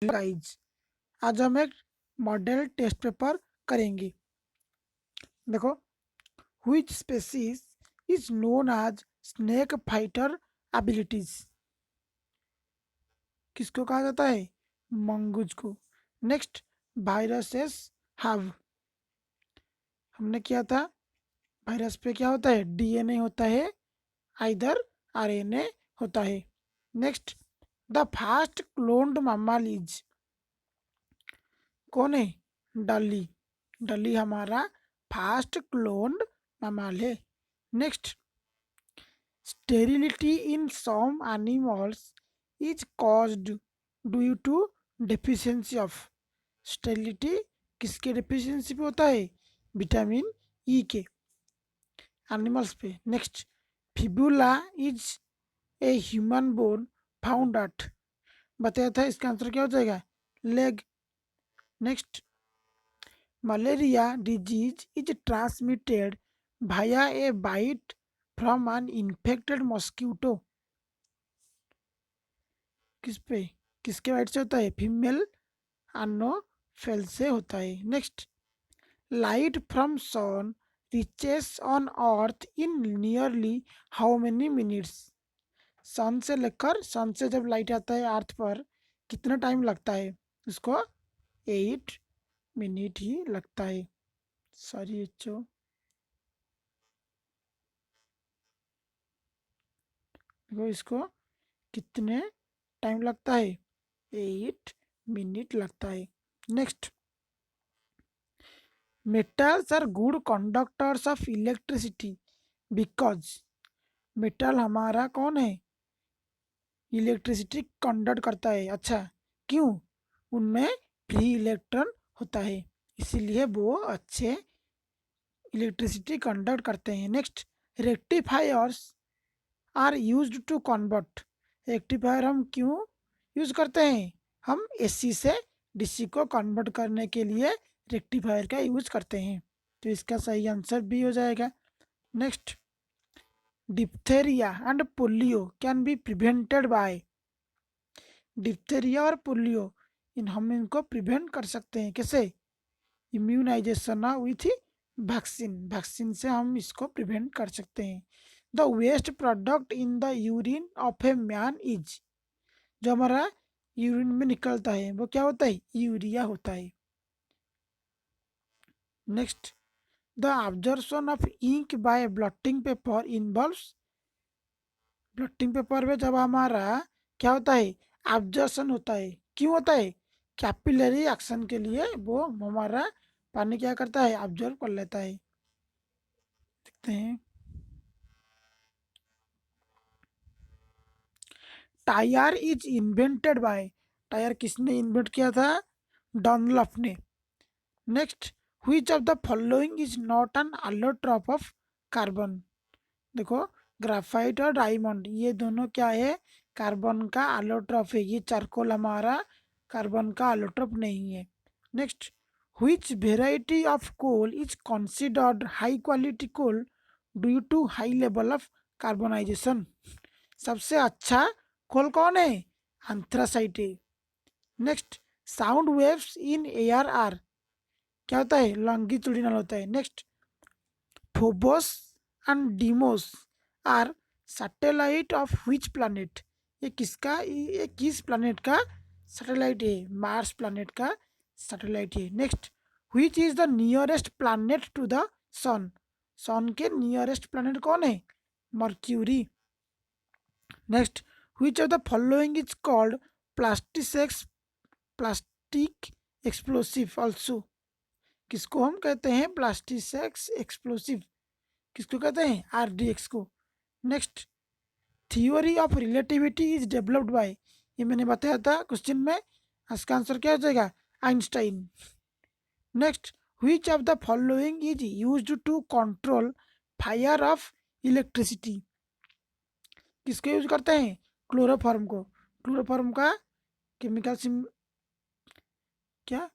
Guys, आज हम एक मॉडल टेस्ट पेपर करेंगे। देखो, which species is known as snake fighter abilities. किसको कहा जाता है? मंगूज को। Next, viruses have. हमने किया था, वायरस पे क्या होता है? डीएनए होता है, आइदर आरएनए होता है। Next, the first cloned mammal is. कौन है? डली। डली हमारा फास्ट क्लोन्ड मैमल है। Next, sterility in some animals is caused due to deficiency of. Sterility किसके डेफिशिएंसी पे होता है? विटामिन ई के, एनिमल्स पे। Next, fibula is a human bone found at. बताया था, इसका आंसर क्या हो जाएगा? Leg. Next, malaria disease is transmitted via a bite from an infected mosquito। किस पे, किसके बाइट से होता है? फीमेल एनोफेल से होता है। Next, light from sun reaches on earth in nearly how many minutes. Sun से लेकर, सन से जब लाइट आता है अर्थ पर, कितना टाइम लगता है उसको? 8 मिनट ही लगता है। सॉरी बच्चों, देखो इसको कितने टाइम लगता है? 8 मिनट लगता है। Next, metals are good conductors of electricity because. Metal हमारा कौन है? इलेक्ट्रिसिटी कंडक्ट करता है। अच्छा, क्यों? उनमें फ्री इलेक्ट्रॉन होता है, इसीलिए वो अच्छे इलेक्ट्रिसिटी कंडक्ट करते हैं। Next, rectifiers are used to convert. Rectifier हम क्यों यूज करते हैं? हम एसी से डीसी को कन्वर्ट करने के लिए रेक्टिफायर का यूज करते हैं। तो इसका सही आंसर बी हो जाएगा। Next, diphtheria and polio can be prevented by. Diphtheria और पोलियो, हम इनको प्रिवेंट कर सकते हैं। कैसे? Immunisation with vaccine. वैक्सीन से हम इसको प्रिवेंट कर सकते हैं। The waste product in the urine of a man is. जो हमारा यूरिन में निकलता है वो क्या होता है? यूरिया होता है। Next, the observation of ink by blotting paper involves. Blotting paper में जब हमारा क्या होता है? ऑब्जर्वेशन होता है। क्यों होता है? कैपिलरी एक्शन के लिए वो हमारा पानी क्या करता है? ऑब्जर्व कर लेता है। देखते हैं, tyre is invented by. Tyre किसने इन्वेंट किया था? डनलॉप ने। Next, which of the following is not an allotrope of carbon. देखो, ग्राफाइट और डायमंड ये दोनों क्या है? कार्बन का allotrope है। ये चारकोल हमारा कार्बन का allotrope नहीं है। Next, which variety of coal is considered high quality coal due to high level of carbonization. सबसे अच्छा कोल कौन है? एंथ्रासाइट है। Next, sound waves in air are क्या होता है? लॉन्गिट्यूडिनल होता है। Next, Phobos and Deimos are satellite of which planet. ये किसका, ये किस प्लैनेट का सैटेलाइट है? मार्स प्लैनेट का सैटेलाइट है। Next, which is the nearest planet to the सन। सन के नियरेस्ट प्लैनेट कौन है? Mercury. Next, which of the following is called plastics plastic explosive also. किसको हम कहते हैं? Plastics explosive. किसको कहते हैं? आरडीएक्स को। Next, theory of relativity is developed by. ये मैंने बताया था क्वेश्चन में, इसका आंसर क्या हो जाएगा? Einstein. Next, which of the following is used to control fire of electricity. किसको यूज करते हैं? क्लोरोफॉर्म को। क्लोरोफॉर्म का केमिकल सिम क्या?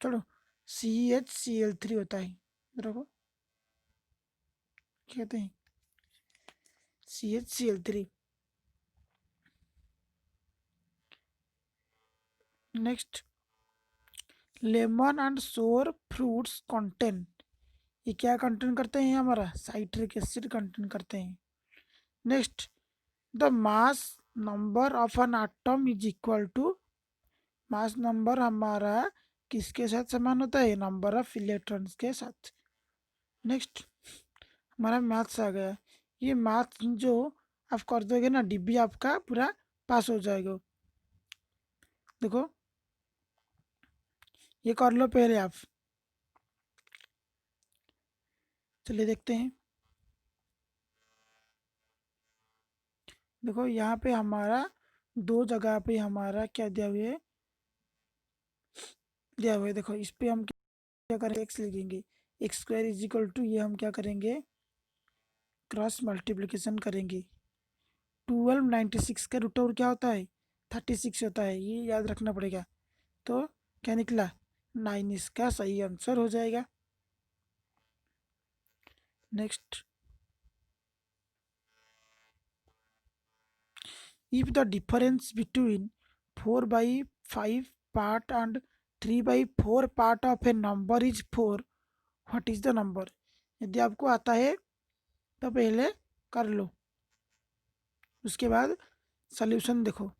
चलो, CHCl3 होता है। देखो, कहते हैं CHCl3। नेक्स्ट, लेमन एंड सोर फ्रूट्स कंटेन, ये क्या कंटेन करते हैं? हमारा साइट्रिक एसिड कंटेन करते हैं। Next, the mass number of an atom is equal to, mass number हमारा किसके साथ समान होता है? नंबर ऑफ इलेक्ट्रॉन्स के साथ। नेक्स्ट, हमारा मैथ्स आ गया। ये मैथ्स जो आप कर दोगे ना, डिब्बी आपका पूरा पास हो जाएगा। देखो, ये कर लो पहले आप। चलिए देखते हैं। देखो यहाँ पे हमारा दो जगह पे हमारा क्या दिया हुआ है, दिया हुआ है। देखो इस पे हम क्या करेंगे? एक्स लिखेंगे, x square is equal to, ये हम क्या करेंगे? क्रॉस मल्टीप्लिकेशन करेंगे। 1296 का रूट ओवर क्या होता है? 36 होता है, ये याद रखना पड़ेगा। तो क्या निकला? 9 इसका सही आंसर हो जाएगा। Next, if the difference between 4 by 5 part and 3 by 4 part of a number is 4, what is the number? यदि आपको आता है तो पहले कर लो, उसके बाद सॉल्यूशन देखो।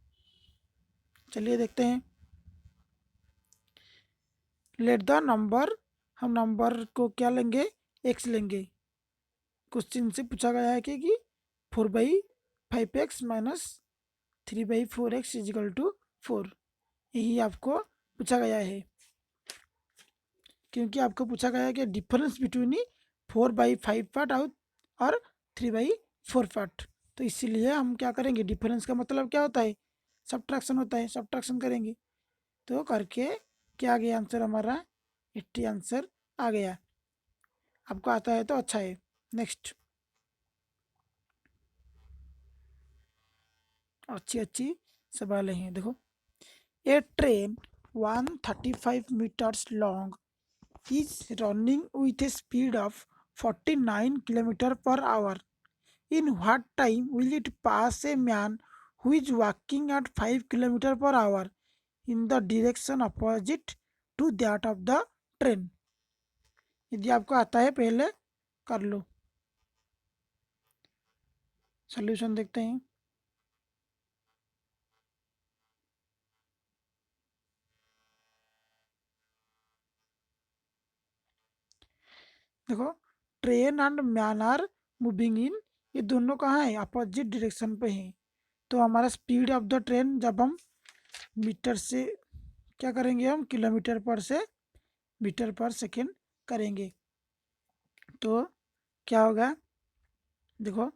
चलिए देखते हैं। लेट द नंबर, हम नंबर को क्या लेंगे? एक्स लेंगे। क्वेश्चन से पूछा गया है कि 4/5x minus 3/4x is equal to 4, यही आपको पूछा गया है। क्योंकि आपको पूछा गया है कि डिफरेंस बिटवीन 4/5 पार्ट और 3/4 पार्ट, तो इसीलिए हम क्या करेंगे? डिफरेंस का मतलब क्या होता है? सब्ट्रैक्शन होता है, सब्ट्रैक्शन करेंगे। तो करके क्या आ गया आंसर हमारा? 80 आंसर आ गया। आपको आता है तो अच्छा है। नेक्स्ट, अच्छी अच्छी सवाल हैं। देखो, a train 135 meters long is running with a speed of 49 km per hour. In what time will it pass a man who is walking at 5 km per hour in the direction opposite to that of the train? यदि आपको आता है पहले कर लो, solution देखते हैं। देखो, train and man are moving in, ये दोनों कहाँ है? अपोजिट डायरेक्शन पे हैं। तो हमारा स्पीड ऑफ द ट्रेन जब हम मीटर से क्या करेंगे? हम किलोमीटर पर से मीटर पर सेकेंड करेंगे। तो क्या होगा? देखो,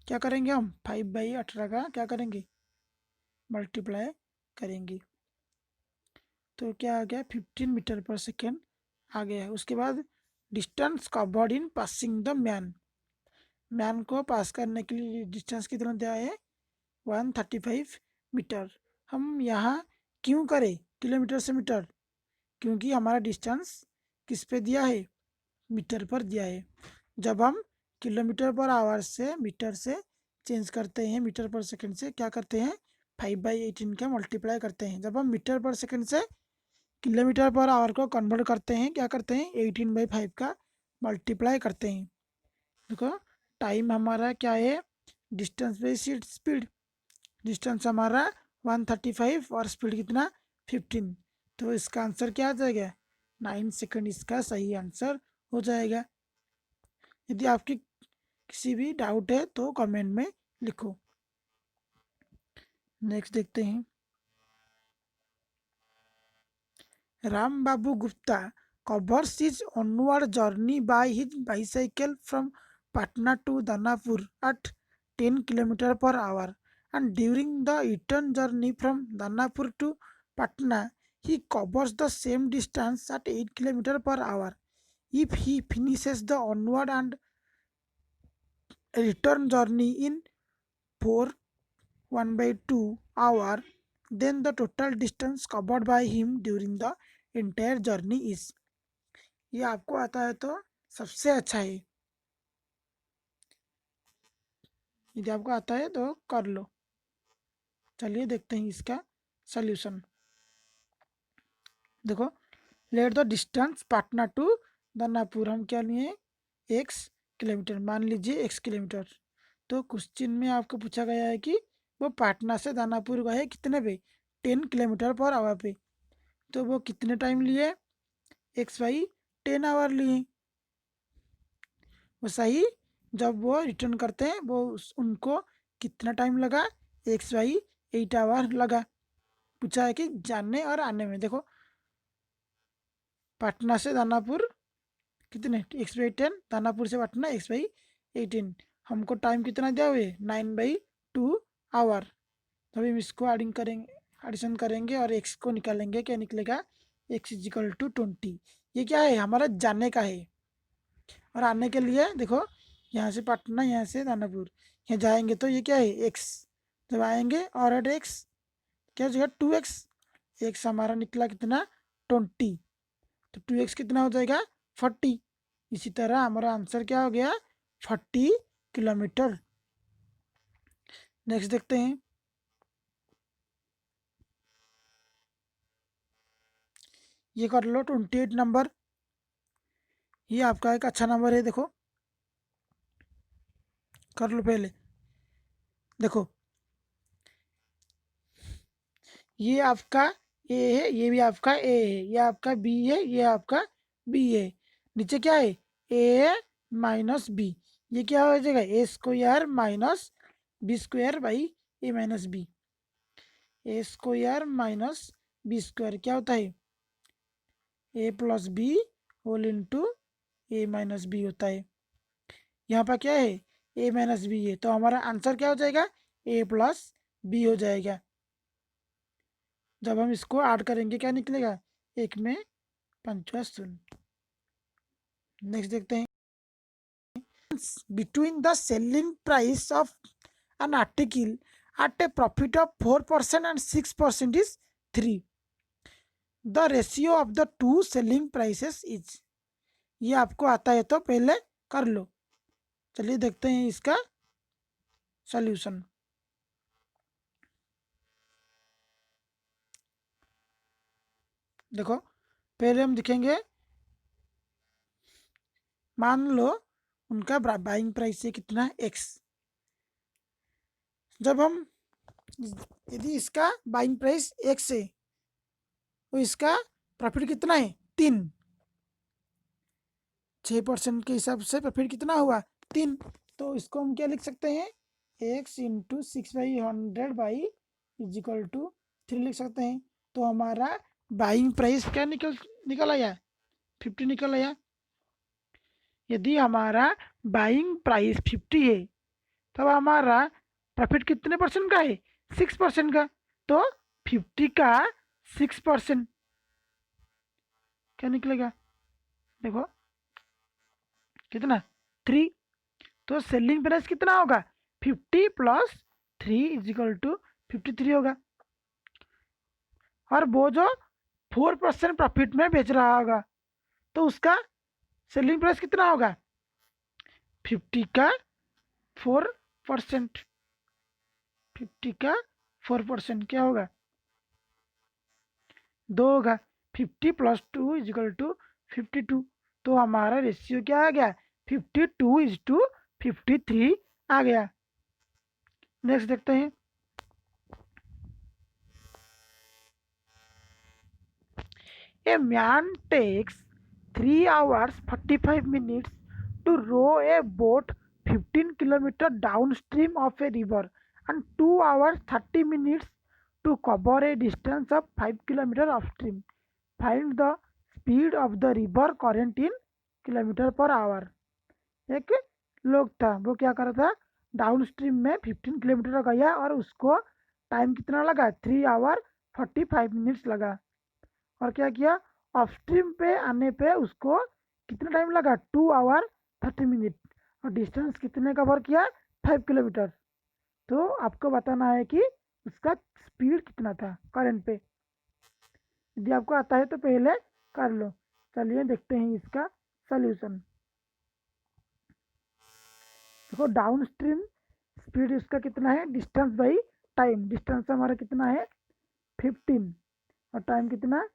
क्या करेंगे हम? 5/18 का क्या करेंगे? मल्टीप्लाई करेंगे। तो क्या आ गया? 15 मीटर पर सेकेंड आ गया है। उसके बाद distance covered in passing the man, man को पास करने के लिए डिस्टेंस कितना दिया है? 135 मीटर। हम यहाँ क्यों करें किलोमीटर से मीटर? क्योंकि हमारा डिस्टेंस किस पे दिया है? मीटर पर दिया है। जब हम किलोमीटर पर आवर से मीटर से चेंज करते हैं, मीटर पर सेकंड से क्या करते हैं? 5/18 का मल्टीप्लाई करते हैं। जब हम मीटर पर सेकंड से किलोमीटर पर आवर को कन्वर्ट करते हैं, क्या करते हैं? 18/5 का मल्टीप्लाई करते हैं। देखो, टाइम हमारा क्या है? डिस्टेंस बाई स्पीड, डिस्टेंस हमारा 135 और स्पीड कितना? 15। तो इसका आंसर क्या आ जाएगा? 9 सेकंड इसका सही आंसर हो जाएगा। यदि आपकी किसी भी डाउट है तो कमेंट में लिखो। नेक्स्ट देखते हैं। राम बाबू Gupta covers his onward journey by his bicycle from Patna to Danapur at 10 km per hour, and during the return journey from Danapur to Patna he covers the same distance at 8 km per hour. If he finishes the onward and return journey in 4 1/2 hour, then the total distance covered by him during the entire journey is, ये आपको आता है तो सबसे अच्छा है। यदि आपको आता है तो कर लो। चलिए देखते हैं इसका सॉल्यूशन। देखो, let the distance Patna to Danapur, हम क्या लिए, x किलोमीटर, मान लीजिए x किलोमीटर। तो क्वेश्चन में आपको पूछा गया है कि वो पाटना से दानापुर गए कितने पे, 10 किलोमीटर पर आवर पे। तो वो कितने टाइम लिए, एक्स वाई 10 आवर लिए। वो सही, जब वो रिटर्न करते हैं वो उनको कितना टाइम लगा, एक्स वाई 8 आवर लगा। पूछा है कि जाने और आने में। देखो, पटना से दानापुर कितने, एक्स वाई 10, दानापुर से पटना एक्स वाई 18। हमको टाइम कितना दिया हुए, 9/2 आवर। तो हम इसको एडिंग करेंगे, एडिशन करेंगे और एक्स को निकालेंगे, क्या निकलेगा, x इजिकल टू 20। ये क्या है, हमारा जाने का है। और आने के लिए देखो, यहाँ से पटना, यहाँ से दानापुर, यहाँ जाएंगे तो ये क्या है, x। जब आएंगे और एट x क्या हो जाएगा, 2x। x हमारा निकला कितना, 20। तो 2x कितना हो जाएगा, 40। इसी तरह हमारा आंसर क्या हो गया, 40 किलोमीटर। नेक्स्ट देखते हैं। ये कर लो 28 नंबर, ये आपका एक अच्छा नंबर है। देखो, कर लो पहले। देखो, ये आपका ए है, ये भी आपका ए है, ये आपका बी है, ये आपका बी है। नीचे क्या है, ए माइनस बी। ये क्या हो जाएगा, a square minus b square by a minus b. A square minus b square क्या होता है, a plus b whole into a minus b होता है। यहाँ पर क्या है, ए माइनस बी है, तो हमारा आंसर क्या हो जाएगा, ए प्लस बी हो जाएगा। जब हम इसको ऐड करेंगे क्या निकलेगा, एक में पंचवा शून्य। नेक्स्ट देखते हैं। Between the selling price of an article at a profit of 4% and 6% is 3. The ratio of the two selling prices is। ये आपको आता है तो पहले कर लो। चलिए देखते हैं इसका सॉल्यूशन। देखो, पहले हम दिखेंगे, मान लो उनका बाइंग प्राइस है कितना, एक्स। जब हम, यदि इसका बाइंग प्राइस एक्स है तो इसका प्रॉफिट कितना है, 3। 6% के हिसाब से प्रॉफिट कितना हुआ, 3। तो इसको हम क्या लिख सकते हैं, x into 6/100 by equal to 3 लिख सकते हैं। तो हमारा बाइंग प्राइस क्या निकल आया, 50 निकल आया। यदि हमारा बाइंग प्राइस 50 है तब हमारा प्रॉफिट कितने परसेंट का है, 6% का। तो 50 का 6% क्या निकलेगा, देखो कितना, 3। तो सेलिंग प्राइस कितना होगा, 50 प्लस 3 इजिकल टू 53 होगा। और वो जो 4% प्रॉफिट में बेच रहा होगा तो उसका सेलिंग प्राइस कितना होगा, 50 का 4%। 50 का 4% क्या होगा, 2 होगा। 50 प्लस 2 इजिकल टू 52। तो हमारा रेशियो क्या आ गया, 52:53 आ गया। नेक्स्ट देखते हैं। A man takes 3 hours 45 minutes to row a boat 15 kilometers downstream of a river and 2 hours 30 minutes to cover a distance of 5 kilometers upstream. Find the speed of the river current in kilometre per hour. एक लोग था, वो क्या कर रहा था, down stream में 15 kilometre गया और उसको टाइम कितना लगा, 3 आवर 45 मिनट्स लगा। और क्या किया, ऑफ स्ट्रीम पे आने पे उसको कितना टाइम लगा, 2 आवर 30 मिनट। और डिस्टेंस कितने कवर किया, 5 किलोमीटर। तो आपको बताना है कि उसका स्पीड कितना था करंट पे। यदि आपको आता है तो पहले कर लो। चलिए देखते हैं इसका सॉल्यूशन। देखो, डाउन स्ट्रीम स्पीड इसका कितना है, डिस्टेंस बाई टाइम। डिस्टेंस हमारा कितना है, 15 और टाइम कितना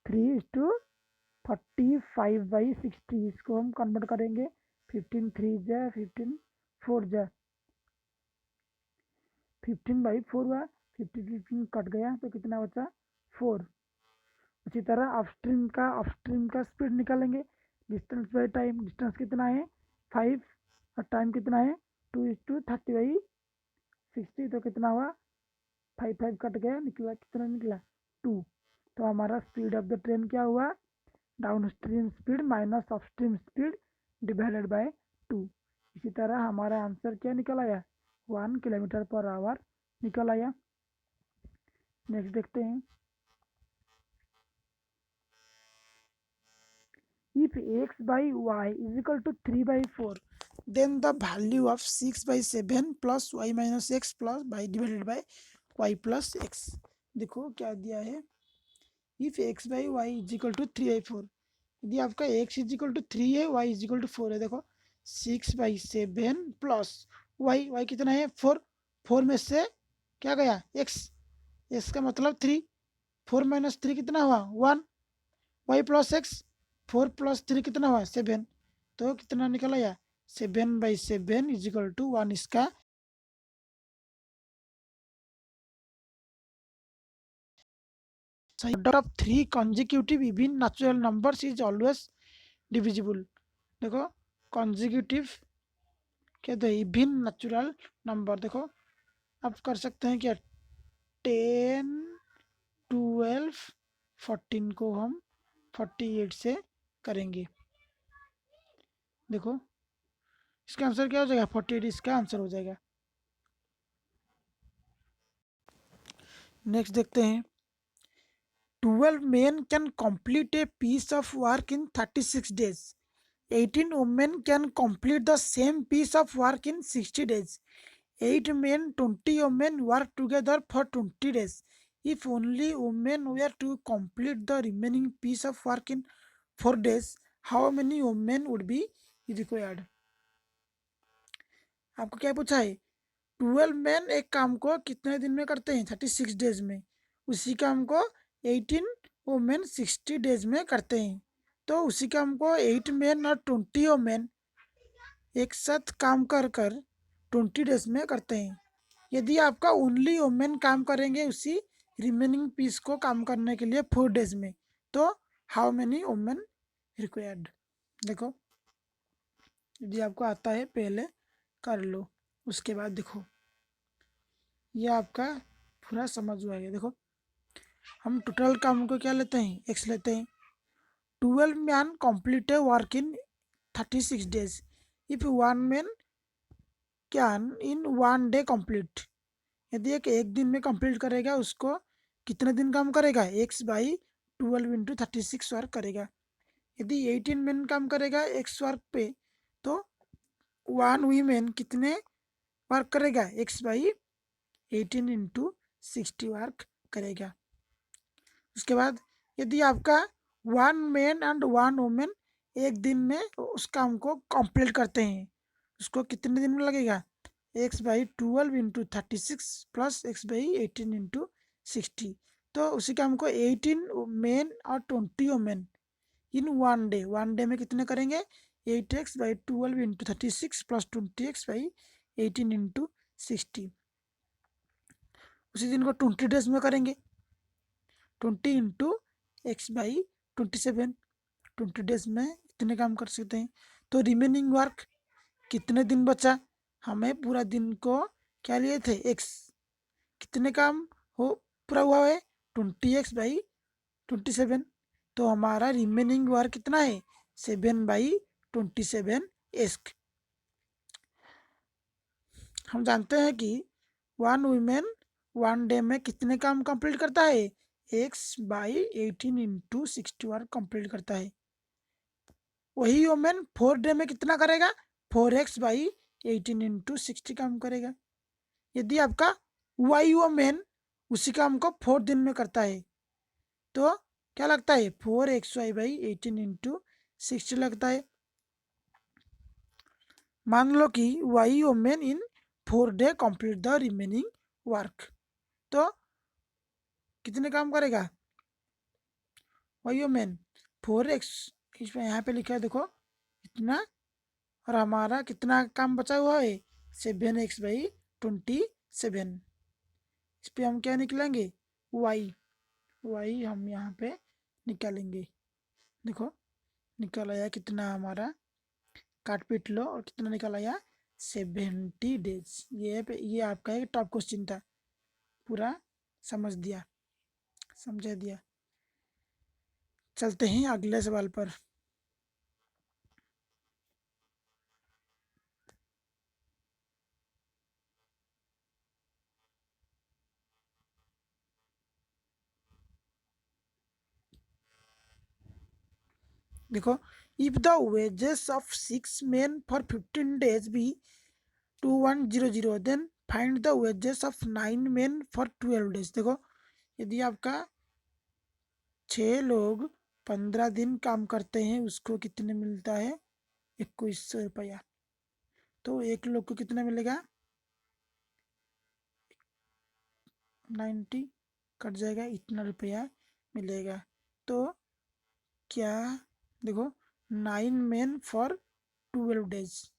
3:45/60। इसको हम कन्वर्ट करेंगे 15 3 जा 15 4 जा 15/4 हुआ। 15 कट गया तो कितना बचा 4। उसी तरह अपस्ट्रीम का स्पीड निकालेंगे डिस्टेंस बाई टाइम। डिस्टेंस कितना है 5 और टाइम कितना है 2:30/60 तो कितना हुआ 5 कट गया निकला कितना निकला 2। तो हमारा स्पीड ऑफ द ट्रेन क्या हुआ down stream speed minus upstream speed divided by 2। इसी तरह हमारा आंसर क्या निकल आया 1 km/h निकल आया। नेक्स्ट देखते हैं if x by y is equal to 3/4 then the value of 6/7 plus y minus x plus by divided by y plus x। देखो क्या दिया है if x by y is equal to 3/4 यदि आपका x इज इक्वल टू 3 है y is equal to 4 है। देखो 6/7 plus y कितना है 4 में से क्या गया x का मतलब 3 4 माइनस 3 कितना हुआ 1 y प्लस x 4 + 3 कितना हुआ 7 तो कितना निकल आया 7/7 इज इक्वल टू 1। इसका product of 3 consecutive even natural numbers is always divisible. देखो कंसेक्यूटिव क्या तो इवन नेचुरल नंबर देखो आप कर सकते हैं क्या 10 12 14 को हम 48 से करेंगे। देखो इसका आंसर क्या हो जाएगा 48 इसका आंसर हो जाएगा। नेक्स्ट देखते हैं 12 men can complete a piece of work in 36 days. 18 women can complete the same piece of work in 60 days. 8 men 20 women work together for 20 days. If only women were to complete the remaining piece of work in 4 days, how many women would be required? आपको क्या पूछा है 12 man एक काम को कितने दिन में करते हैं 36 डेज में। उसी काम को 18 वुमेन 60 डेज में करते हैं। तो उसी काम को 8 मैन और 20 वुमेन एक साथ काम कर 20 डेज में करते हैं। यदि आपका ओनली वुमेन काम करेंगे उसी रिमेनिंग पीस को काम करने के लिए 4 डेज में तो हाउ मेनी वुमेन रिक्वायर्ड। देखो यदि आपको आता है पहले कर लो उसके बाद देखो ये आपका पूरा समझ हुआ है। देखो हम टोटल काम को क्या लेते हैं एक्स लेते हैं 12 man complete work in 36 days if 1 man can in 1 day complete. यदि एक दिन में कंप्लीट करेगा उसको कितने दिन काम करेगा x/12 × 36 वर्क करेगा। यदि 18 मैन काम करेगा x वर्क पे तो 1 वीमेन कितने वर्क करेगा x/18 × 60 वर्क करेगा। उसके बाद यदि आपका 1 मैन एंड 1 वुमेन एक दिन में उस काम को कंप्लीट करते हैं उसको कितने दिन में लगेगा x/12 × 36 प्लस x/18 × 60। तो उसी काम को 18 मैन और 20 वुमेन इन 1 डे में कितने करेंगे 8x/12 × 36 प्लस 20x/18 × 60। उसी दिन को 20 डेज में करेंगे 20 × x/27 20 डेज में इतने काम कर सकते हैं। तो रिमेनिंग वर्क कितने दिन बचा हमें पूरा दिन को क्या लिए थे x कितने काम हो पूरा हुआ है 20x/27 तो हमारा रिमेनिंग वर्क कितना है 7/27 x। हम जानते हैं कि 1 वुमेन 1 डे में कितने काम कंप्लीट करता है x/18 × 60 वर्क कंप्लीट करता है। वही वुमेन 4 डे में कितना करेगा 4x/18 × 60 काम करेगा। यदि आपका y वुमेन उसी काम को 4 दिन में करता है तो क्या लगता है 4xy/18 × 60 लगता है। मान लो कि y women in 4 day complete the remaining work तो कितने काम करेगा, वही मेन 4x, इसमें यहाँ पे लिखा है देखो इतना, और हमारा कितना काम बचा हुआ है 7x/27। इस पे हम क्या निकलेंगे, y हम यहाँ पे निकालेंगे। देखो निकल आया कितना हमारा, काट पीट लो, और कितना निकल आया 70 डेज। ये आपका एक टॉप क्वेश्चन था, पूरा समझ दिया, समझा दिया। चलते हैं अगले सवाल पर। देखो, if the wages of 6 men for 15 days be 2100, then find the wages of 9 men for 12 days। देखो यदि आपका 6 लोग 15 दिन काम करते हैं, उसको कितने मिलता है 2100 रुपया। तो एक लोग को कितना मिलेगा 90, कट जाएगा, इतना रुपया मिलेगा। तो क्या, देखो 9 men फॉर 12 days,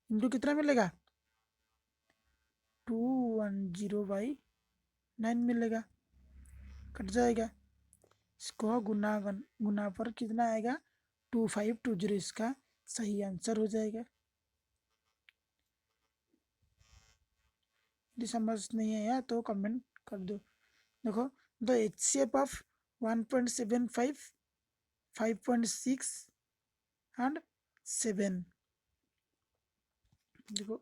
इनको कितना मिलेगा 210/9 मिलेगा, कट जाएगा। इसको गुना पर कितना आएगा 2520, इसका सही आंसर हो जाएगा। यदि समझ नहीं आया तो कमेंट कर दो। देखो द HCF ऑफ 1.75, 5.6 एंड 7। देखो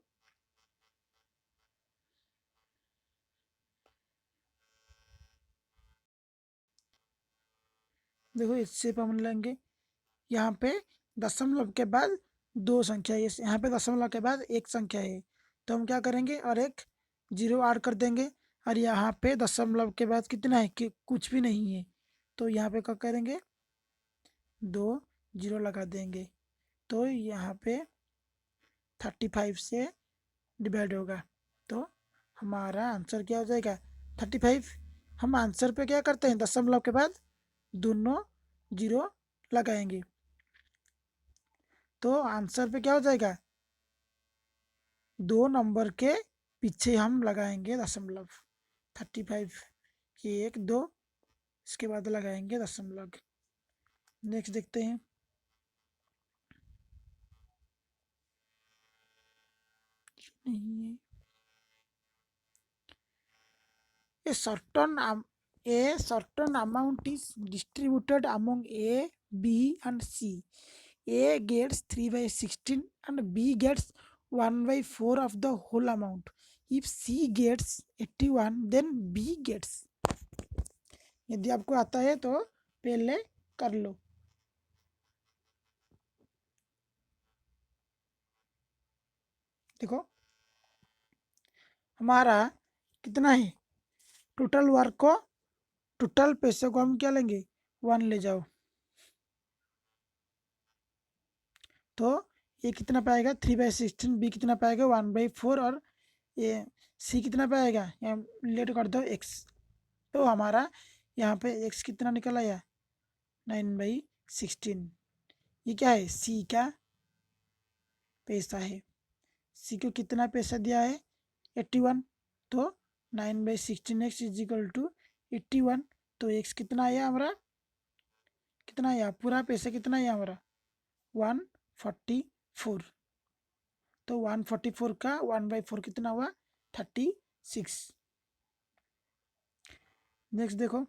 देखो HCF हम लेंगे, यहाँ पे दशमलव के बाद 2 संख्या है, यहाँ पे दशमलव के बाद 1 संख्या है, तो हम क्या करेंगे और एक 0 ऐड कर देंगे। और यहाँ पे दशमलव के बाद कितना है कि कुछ भी नहीं है, तो यहाँ पे क्या करेंगे 2 0 लगा देंगे। तो यहाँ पे 35 से डिवाइड होगा, तो हमारा आंसर क्या हो जाएगा 35। हम आंसर पे क्या करते हैं, दशमलव के बाद दोनों 0 लगाएंगे, तो आंसर पे क्या हो जाएगा 2 नंबर के पीछे हम लगाएंगे दशमलव। 35 1 2, इसके बाद लगाएंगे दशमलव। नेक्स्ट देखते हैं। नहीं है, a certain amount is distributed among A, B and C. A gets 3/16 and B gets 1/4 of the whole amount. If C gets 81, then B gets। यदि आपको आता है तो पहले कर लो। देखो हमारा कितना है, टोटल वर्क को, टोटल पैसे को हम क्या लेंगे 1 ले जाओ, तो ये कितना पाएगा 3/16, बी कितना पाएगा 1/4, और ये सी कितना पाएगा, यहाँ लेट कर दो एक्स। तो हमारा यहाँ पे एक्स कितना निकल आया 9/16। ये क्या है सी का पैसा है, सी को कितना पैसा दिया है 81, तो 9/16 एक्स इज इक्वल टू 81। तो एक्स कितना आया हमारा, कितना आया पूरा पैसा कितना आया हमारा 144। तो 144 का 1/4 कितना हुआ 36। नेक्स्ट देखो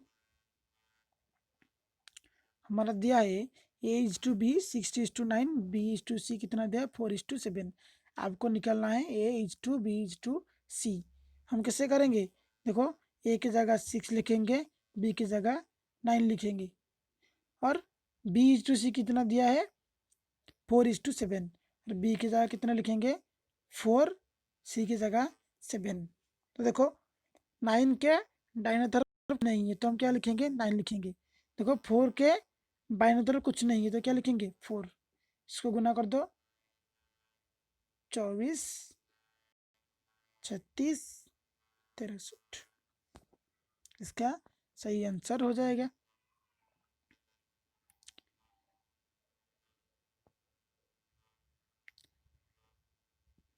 हमारा दिया है A/B 6:9, B/C कितना दिया 4:7। आपको निकालना है A/B/C। हम कैसे करेंगे, देखो A की जगह 6 लिखेंगे, B की जगह 9 लिखेंगे, और B/C कितना दिया है 4:7, और B की जगह कितना लिखेंगे 4, C की जगह 7। तो देखो 9 के दाहिने तरफ नहीं है, तो हम क्या लिखेंगे 9 लिखेंगे। देखो 4 के बाईं तरफ कुछ नहीं है, तो क्या लिखेंगे 4। इसको गुना कर दो 24 36 63, इसका सही आंसर हो जाएगा।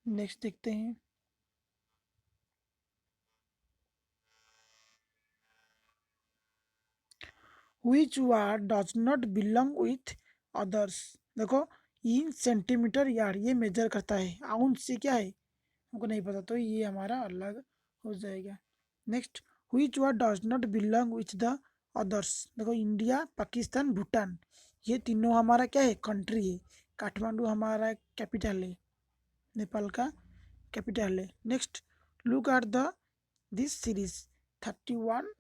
नेक्स्ट देखते हैं। Which word does not belong with others. देखो, इन सेंटीमीटर यार्ड ये मेजर करता है, आउंस से क्या है हमको नहीं पता, तो ये हमारा अलग हो जाएगा। Next, which word does not belong with the others. देखो, इंडिया, पाकिस्तान, भूटान, ये तीनों हमारा क्या है, कंट्री है। काठमांडू हमारा कैपिटल है, नेपाल का कैपिटल है। Next, look at the this series 31,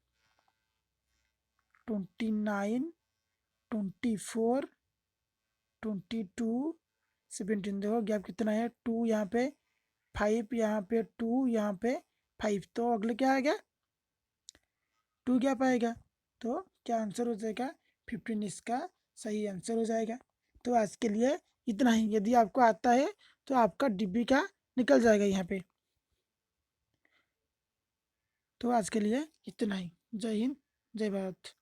29, 24, 22, 17। देखो गैप कितना है, 2 यहाँ पे, 5 यहाँ पे, 2 यहाँ पे, 5, तो अगले क्या आएगा, 2 गैप आएगा। तो क्या आंसर हो जाएगा, 15 इसका सही आंसर हो जाएगा। तो आज के लिए इतना ही। यदि आपको आता है तो आपका डिब्बी का निकल जाएगा यहाँ पे। तो आज के लिए इतना ही। जय हिंद, जय भारत।